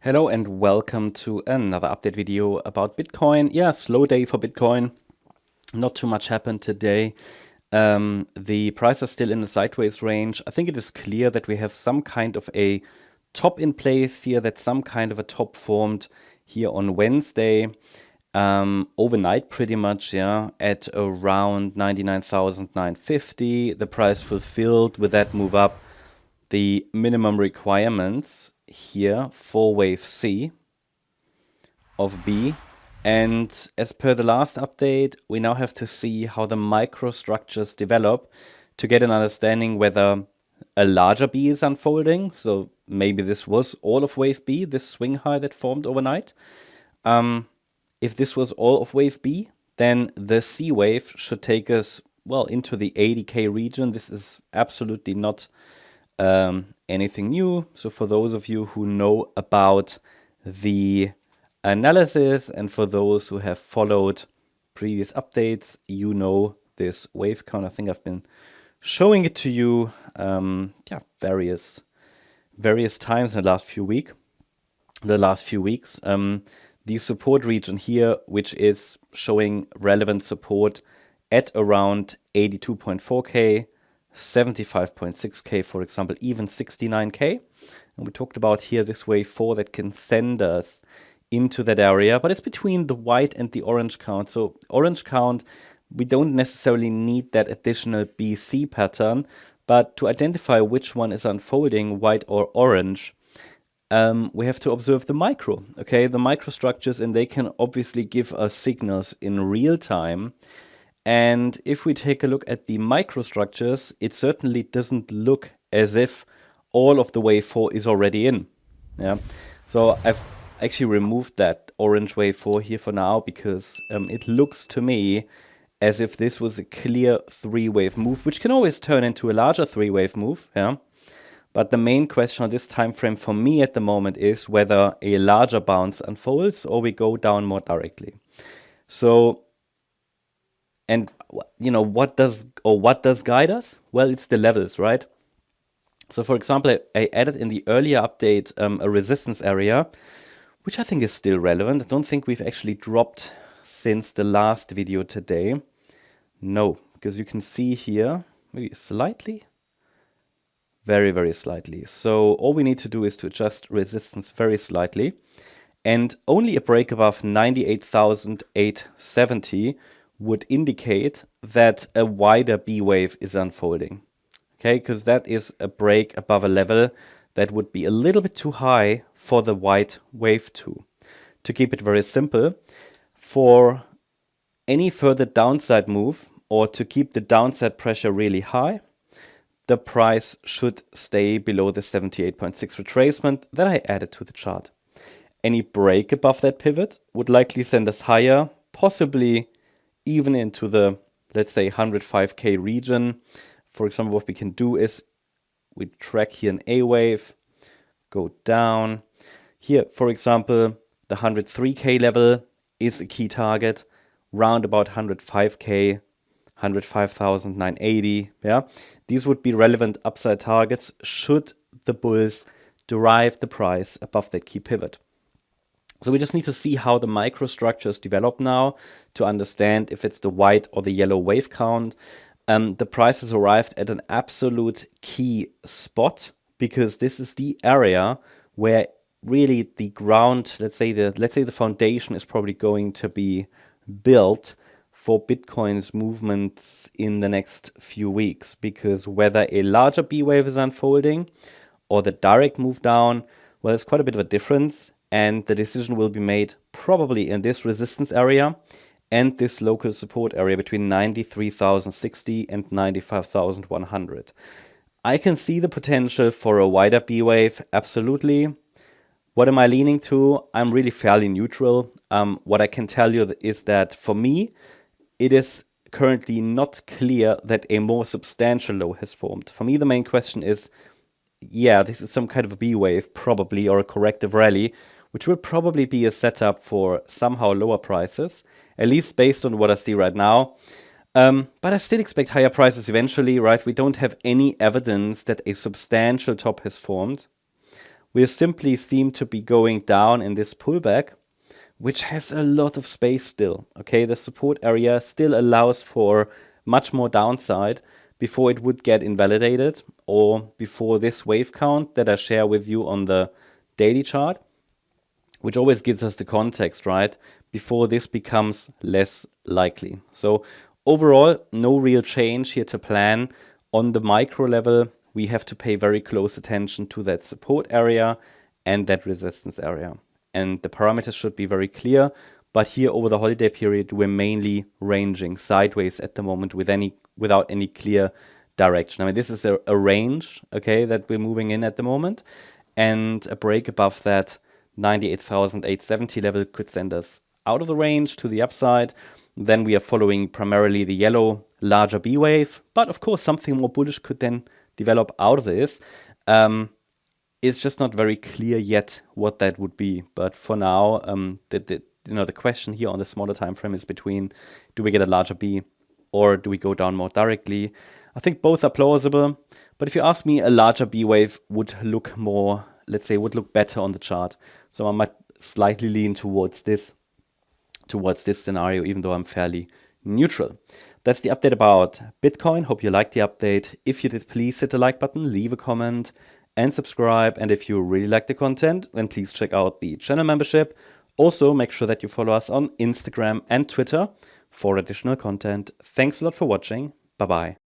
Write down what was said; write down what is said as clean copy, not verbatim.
Hello and welcome to another update video about Bitcoin. Yeah, slow day for Bitcoin. Not too much happened today. The price is still in the sideways range. I think it is clear that we have some kind of a top in place here, that some kind of a top formed here on Wednesday. Overnight pretty much, yeah, at around 99,950. The price fulfilled with that move up the minimum requirements here for wave C of B. And as per the last update, we now have to see how the microstructures develop to get an understanding whether a larger B is unfolding. So maybe this was all of wave B, this swing high that formed overnight. If this was all of wave B, then the C wave should take us, well, into the 80K region. This is absolutely not anything new. So for those of you who know about the analysis and for those who have followed previous updates, you know this wave count. I think I've been showing it to you various times in the last few weeks. The support region here, which is showing relevant support at around 82.4K, 75.6K, for example, even 69K. And we talked about here this wave 4 that can send us into that area, but it's between the white and the orange count. So orange count, we don't necessarily need that additional BC pattern, but to identify which one is unfolding, white or orange, we have to observe the micro, okay? The microstructures, and they can obviously give us signals in real time. And if we take a look at the microstructures, it certainly doesn't look as if all of the wave 4 is already in. Yeah. So I've actually removed that orange wave 4 here for now because it looks to me as if this was a clear 3-wave move, which can always turn into a larger 3-wave move. Yeah. But the main question on this time frame for me at the moment is whether a larger bounce unfolds or we go down more directly. So, and you know, what does guide us? Well, it's the levels, right? So for example, I added in the earlier update a resistance area, which I think is still relevant. I don't think we've actually dropped since the last video today. No, because you can see here, maybe slightly, very, very slightly. So all we need to do is to adjust resistance very slightly. And only a break above 98,870 would indicate that a wider B wave is unfolding. Okay, because that is a break above a level that would be a little bit too high for the white wave 2. To keep it very simple, for any further downside move or to keep the downside pressure really high, the price should stay below the 78.6 retracement that I added to the chart. Any break above that pivot would likely send us higher, possibly even into the, let's say, 105K region. For example, what we can do is we track here an A wave, go down. Here, for example, the 103K level is a key target, round about 105K, 105,980. Yeah, these would be relevant upside targets should the bulls derive the price above that key pivot. So we just need to see how the microstructures develop now to understand if it's the white or the yellow wave count. The price has arrived at an absolute key spot because this is the area where really the ground, let's say the foundation is probably going to be built for Bitcoin's movements in the next few weeks, because whether a larger B wave is unfolding or the direct move down, well, there's quite a bit of a difference, and the decision will be made probably in this resistance area and this local support area between 93,060 and 95,100. I can see the potential for a wider B wave, absolutely. What am I leaning to? I'm really fairly neutral. What I can tell you is that for me, it is currently not clear that a more substantial low has formed. For me, the main question is, yeah, this is some kind of a B wave, probably, or a corrective rally, which will probably be a setup for somehow lower prices, at least based on what I see right now. But I still expect higher prices eventually, right? We don't have any evidence that a substantial top has formed. we simply seem to be going down in this pullback, which has a lot of space still. Okay, the support area still allows for much more downside before it would get invalidated, or before this wave count that I share with you on the daily chart, which always gives us the context, right? Before this becomes less likely. So overall, no real change here to plan. On the micro level, we have to pay very close attention to that support area and that resistance area. And the parameters should be very clear. But here over the holiday period, we're mainly ranging sideways at the moment without any clear direction. I mean, this is a range, okay, that we're moving in at the moment. And a break above that 98,870 level could send us out of the range to the upside. Then we are following primarily the yellow larger B wave. But of course, something more bullish could then develop out of this. It's just not very clear yet what that would be. But for now, the question here on the smaller time frame is between, do we get a larger B or do we go down more directly? I think both are plausible. But if you ask me, a larger B wave would look more, let's say, would look better on the chart. So I might slightly lean towards this scenario, even though I'm fairly neutral. That's the update about Bitcoin. Hope you liked the update. If you did, please hit the like button, leave a comment, and subscribe. And if you really like the content, then please check out the channel membership. Also, make sure that you follow us on Instagram and Twitter for additional content. Thanks a lot for watching. Bye-bye.